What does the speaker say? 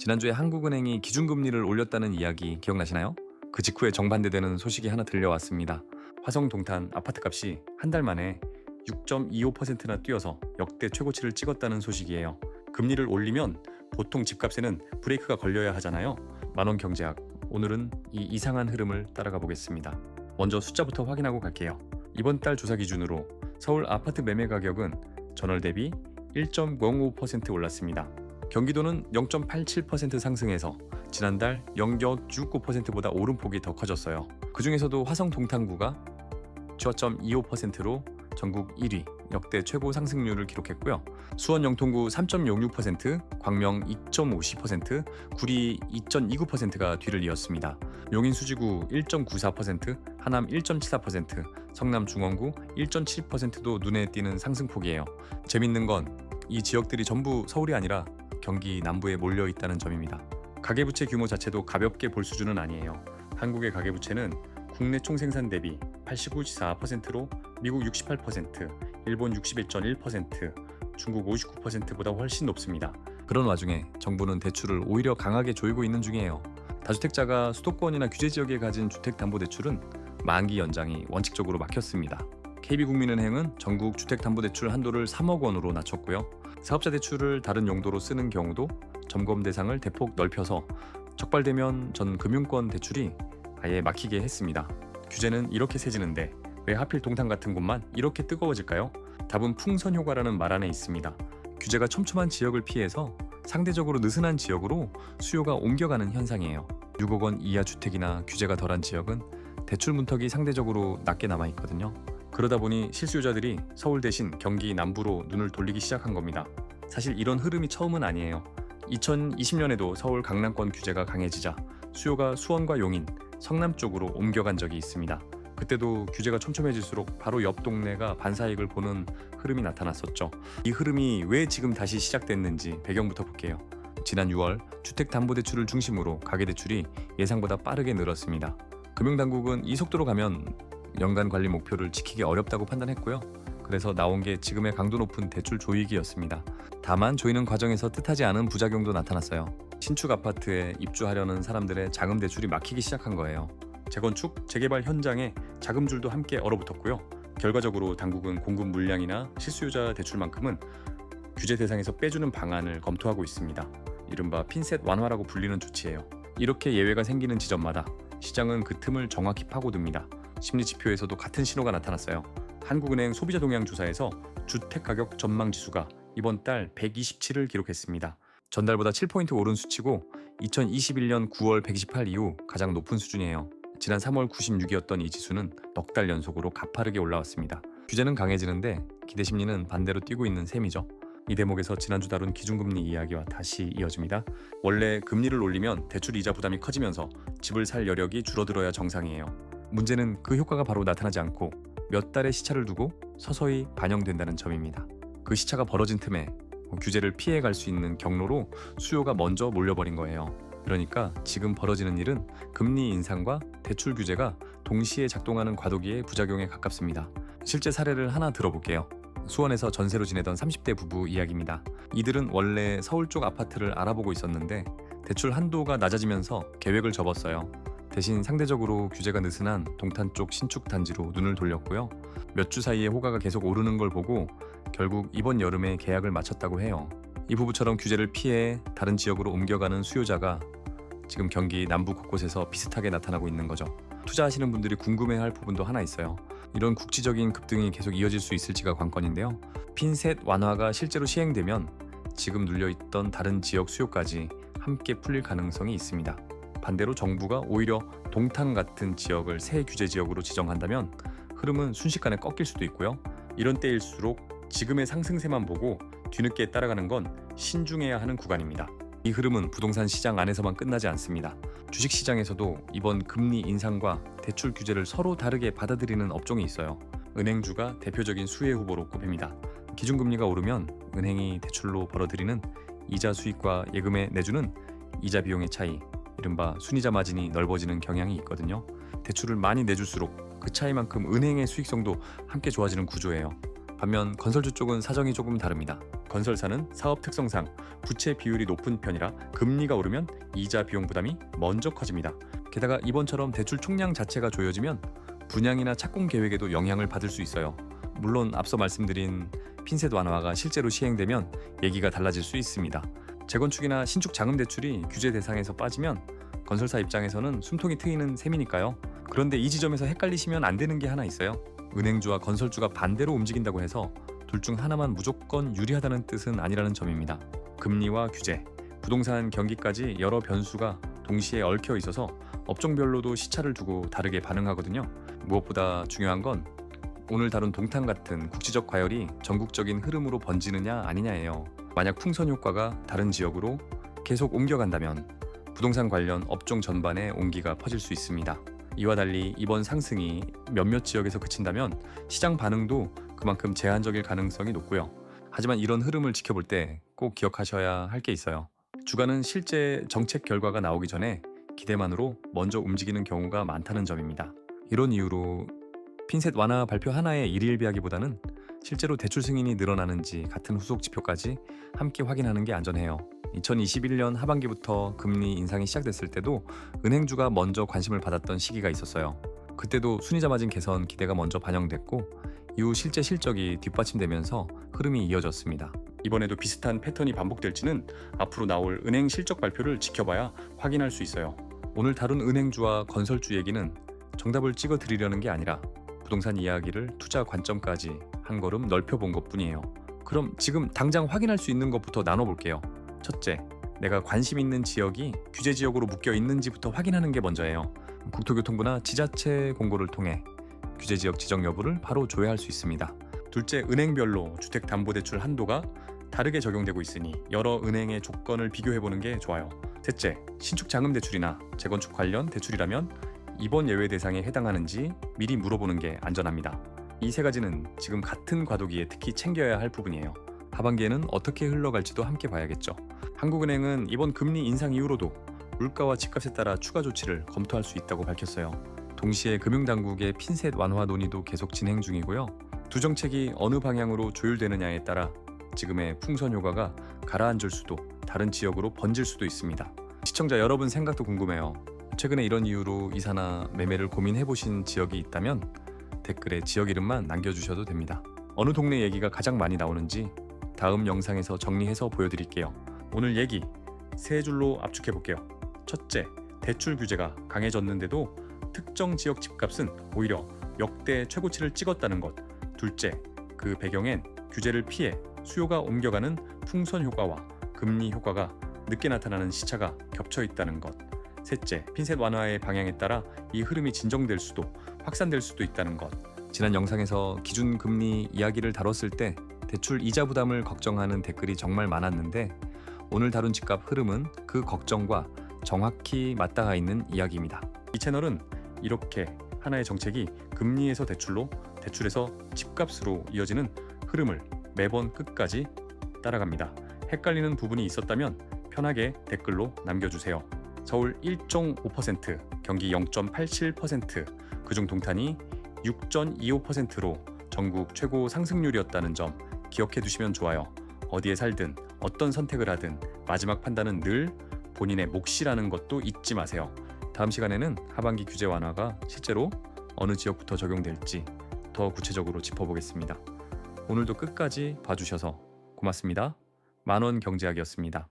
지난주에 한국은행이 기준금리를 올렸다는 이야기 기억나시나요? 그 직후에 정반대되는 소식이 하나 들려왔습니다. 화성 동탄 아파트값이 한 달 만에 6.25%나 뛰어서 역대 최고치를 찍었다는 소식이에요. 금리를 올리면 보통 집값에는 브레이크가 걸려야 하잖아요. 만원 경제학, 오늘은 이 이상한 흐름을 따라가 보겠습니다. 먼저 숫자부터 확인하고 갈게요. 이번 달 조사 기준으로 서울 아파트 매매 가격은 전월 대비 1.05% 올랐습니다. 경기도는 0.87% 상승해서 지난달 0.69%보다 오름폭이 더 커졌어요. 그 중에서도 화성 동탄구가 10.25%로 전국 1위, 역대 최고 상승률을 기록했고요. 수원 영통구 3.06%, 광명 2.50%, 구리 2.29%가 뒤를 이었습니다. 용인 수지구 1.94%, 하남 1.74%, 성남 중원구 1.7%도 눈에 띄는 상승폭이에요. 재밌는 건 이 지역들이 전부 서울이 아니라 경기 남부에 몰려 있다는 점입니다. 가계부채 규모 자체도 가볍게 볼 수준은 아니에요. 한국의 가계부채는 국내 총생산 대비 89.4%로 미국 68%, 일본 61.1%, 중국 59%보다 훨씬 높습니다. 그런 와중에 정부는 대출을 오히려 강하게 조이고 있는 중이에요. 다주택자가 수도권이나 규제 지역에 가진 주택담보대출은 만기 연장이 원칙적으로 막혔습니다. KB국민은행은 전국 주택담보대출 한도를 3억 원으로 낮췄고요. 사업자 대출을 다른 용도로 쓰는 경우도 점검 대상을 대폭 넓혀서 적발되면 전 금융권 대출이 아예 막히게 했습니다. 규제는 이렇게 세지는데 왜 하필 동탄 같은 곳만 이렇게 뜨거워질까요? 답은 풍선 효과라는 말 안에 있습니다. 규제가 촘촘한 지역을 피해서 상대적으로 느슨한 지역으로 수요가 옮겨가는 현상이에요. 6억 원 이하 주택이나 규제가 덜한 지역은 대출 문턱이 상대적으로 낮게 남아있거든요. 그러다 보니 실수요자들이 서울 대신 경기 남부로 눈을 돌리기 시작한 겁니다. 사실 이런 흐름이 처음은 아니에요. 2020년에도 서울 강남권 규제가 강해지자 수요가 수원과 용인, 성남 쪽으로 옮겨간 적이 있습니다. 그때도 규제가 촘촘해질수록 바로 옆 동네가 반사이익을 보는 흐름이 나타났었죠. 이 흐름이 왜 지금 다시 시작됐는지 배경부터 볼게요. 지난 6월 주택담보대출을 중심으로 가계대출이 예상보다 빠르게 늘었습니다. 금융당국은 이 속도로 가면 연간 관리 목표를 지키기 어렵다고 판단했고요. 그래서 나온 게 지금의 강도 높은 대출 조이기였습니다. 다만 조이는 과정에서 뜻하지 않은 부작용도 나타났어요. 신축 아파트에 입주하려는 사람들의 자금 대출이 막히기 시작한 거예요. 재건축, 재개발 현장에 자금줄도 함께 얼어붙었고요. 결과적으로 당국은 공급 물량이나 실수요자 대출만큼은 규제 대상에서 빼주는 방안을 검토하고 있습니다. 이른바 핀셋 완화라고 불리는 조치예요. 이렇게 예외가 생기는 지점마다 시장은 그 틈을 정확히 파고듭니다. 심리지표에서도 같은 신호가 나타났어요. 한국은행 소비자 동향 조사에서 주택가격 전망지수가 이번 달 127을 기록했습니다. 전달보다 7포인트 오른 수치고 2021년 9월 128 이후 가장 높은 수준이에요. 지난 3월 96이었던 이 지수는 넉 달 연속으로 가파르게 올라왔습니다. 규제는 강해지는데 기대 심리는 반대로 뛰고 있는 셈이죠. 이 대목에서 지난주 다룬 기준금리 이야기와 다시 이어집니다. 원래 금리를 올리면 대출 이자 부담이 커지면서 집을 살 여력이 줄어들어야 정상이에요. 문제는 그 효과가 바로 나타나지 않고 몇 달의 시차를 두고 서서히 반영된다는 점입니다. 그 시차가 벌어진 틈에 규제를 피해갈 수 있는 경로로 수요가 먼저 몰려버린 거예요. 그러니까 지금 벌어지는 일은 금리 인상과 대출 규제가 동시에 작동하는 과도기의 부작용에 가깝습니다. 실제 사례를 하나 들어볼게요. 수원에서 전세로 지내던 30대 부부 이야기입니다. 이들은 원래 서울 쪽 아파트를 알아보고 있었는데 대출 한도가 낮아지면서 계획을 접었어요. 대신 상대적으로 규제가 느슨한 동탄 쪽 신축 단지로 눈을 돌렸고요. 몇 주 사이에 호가가 계속 오르는 걸 보고 결국 이번 여름에 계약을 마쳤다고 해요. 이 부부처럼 규제를 피해 다른 지역으로 옮겨가는 수요자가 지금 경기 남부 곳곳에서 비슷하게 나타나고 있는 거죠. 투자하시는 분들이 궁금해할 부분도 하나 있어요. 이런 국지적인 급등이 계속 이어질 수 있을지가 관건인데요. 핀셋 완화가 실제로 시행되면 지금 눌려있던 다른 지역 수요까지 함께 풀릴 가능성이 있습니다. 반대로 정부가 오히려 동탄 같은 지역을 새 규제 지역으로 지정한다면 흐름은 순식간에 꺾일 수도 있고요. 이런 때일수록 지금의 상승세만 보고 뒤늦게 따라가는 건 신중해야 하는 구간입니다. 이 흐름은 부동산 시장 안에서만 끝나지 않습니다. 주식시장에서도 이번 금리 인상과 대출 규제를 서로 다르게 받아들이는 업종이 있어요. 은행주가 대표적인 수혜 후보로 꼽힙니다. 기준금리가 오르면 은행이 대출로 벌어들이는 이자 수익과 예금에 내주는 이자 비용의 차이, 이른바 순이자 마진이 넓어지는 경향이 있거든요. 대출을 많이 내줄수록 그 차이만큼 은행의 수익성도 함께 좋아지는 구조예요. 반면 건설주 쪽은 사정이 조금 다릅니다. 건설사는 사업 특성상 부채 비율이 높은 편이라 금리가 오르면 이자 비용 부담이 먼저 커집니다. 게다가 이번처럼 대출 총량 자체가 조여지면 분양이나 착공 계획에도 영향을 받을 수 있어요. 물론 앞서 말씀드린 핀셋 완화가 실제로 시행되면 얘기가 달라질 수 있습니다. 재건축이나 신축 자금 대출이 규제 대상에서 빠지면 건설사 입장에서는 숨통이 트이는 셈이니까요. 그런데 이 지점에서 헷갈리시면 안 되는 게 하나 있어요. 은행주와 건설주가 반대로 움직인다고 해서 둘 중 하나만 무조건 유리하다는 뜻은 아니라는 점입니다. 금리와 규제, 부동산 경기까지 여러 변수가 동시에 얽혀 있어서 업종별로도 시차를 두고 다르게 반응하거든요. 무엇보다 중요한 건 오늘 다룬 동탄 같은 국지적 과열이 전국적인 흐름으로 번지느냐 아니냐예요. 만약 풍선 효과가 다른 지역으로 계속 옮겨간다면 부동산 관련 업종 전반에 온기가 퍼질 수 있습니다. 이와 달리 이번 상승이 몇몇 지역에서 그친다면 시장 반응도 그만큼 제한적일 가능성이 높고요. 하지만 이런 흐름을 지켜볼 때 꼭 기억하셔야 할 게 있어요. 주가는 실제 정책 결과가 나오기 전에 기대만으로 먼저 움직이는 경우가 많다는 점입니다. 이런 이유로 핀셋 완화 발표 하나에 일일비하기보다는 실제로 대출 승인이 늘어나는지 같은 후속 지표까지 함께 확인하는 게 안전해요. 2021년 하반기부터 금리 인상이 시작됐을 때도 은행주가 먼저 관심을 받았던 시기가 있었어요. 그때도 순이자 마진 개선 기대가 먼저 반영됐고 이후 실제 실적이 뒷받침되면서 흐름이 이어졌습니다. 이번에도 비슷한 패턴이 반복될지는 앞으로 나올 은행 실적 발표를 지켜봐야 확인할 수 있어요. 오늘 다룬 은행주와 건설주 얘기는 정답을 찍어 드리려는 게 아니라 부동산 이야기를 투자 관점까지 한 걸음 넓혀본 것뿐이에요. 그럼 지금 당장 확인할 수 있는 것부터 나눠볼게요. 첫째, 내가 관심 있는 지역이 규제 지역으로 묶여 있는지부터 확인하는 게 먼저예요. 국토교통부나 지자체 공고를 통해 규제 지역 지정 여부를 바로 조회할 수 있습니다. 둘째, 은행별로 주택담보대출 한도가 다르게 적용되고 있으니 여러 은행의 조건을 비교해보는 게 좋아요. 셋째, 신축 자금 대출이나 재건축 관련 대출이라면 이번 예외 대상에 해당하는지 미리 물어보는 게 안전합니다. 이 세 가지는 지금 같은 과도기에 특히 챙겨야 할 부분이에요. 하반기에는 어떻게 흘러갈지도 함께 봐야겠죠. 한국은행은 이번 금리 인상 이후로도 물가와 집값에 따라 추가 조치를 검토할 수 있다고 밝혔어요. 동시에 금융당국의 핀셋 완화 논의도 계속 진행 중이고요. 두 정책이 어느 방향으로 조율되느냐에 따라 지금의 풍선 효과가 가라앉을 수도 다른 지역으로 번질 수도 있습니다. 시청자 여러분 생각도 궁금해요. 최근에 이런 이유로 이사나 매매를 고민해보신 지역이 있다면 댓글에 지역 이름만 남겨주셔도 됩니다. 어느 동네 얘기가 가장 많이 나오는지 다음 영상에서 정리해서 보여드릴게요. 오늘 얘기 세 줄로 압축해볼게요. 첫째, 대출 규제가 강해졌는데도 특정 지역 집값은 오히려 역대 최고치를 찍었다는 것. 둘째, 그 배경엔 규제를 피해 수요가 옮겨가는 풍선 효과와 금리 효과가 늦게 나타나는 시차가 겹쳐 있다는 것. 셋째, 핀셋 완화의 방향에 따라 이 흐름이 진정될 수도 확산될 수도 있다는 것. 지난 영상에서 기준금리 이야기를 다뤘을 때 대출 이자 부담을 걱정하는 댓글이 정말 많았는데 오늘 다룬 집값 흐름은 그 걱정과 정확히 맞닿아 있는 이야기입니다. 이 채널은 이렇게 하나의 정책이 금리에서 대출로, 대출에서 집값으로 이어지는 흐름을 매번 끝까지 따라갑니다. 헷갈리는 부분이 있었다면 편하게 댓글로 남겨주세요. 서울 1.5%, 경기 0.87%, 그중 동탄이 6.25%로 전국 최고 상승률이었다는 점 기억해 두시면 좋아요. 어디에 살든 어떤 선택을 하든 마지막 판단은 늘 본인의 몫이라는 것도 잊지 마세요. 다음 시간에는 하반기 규제 완화가 실제로 어느 지역부터 적용될지 더 구체적으로 짚어보겠습니다. 오늘도 끝까지 봐주셔서 고맙습니다. 만원 경제학이었습니다.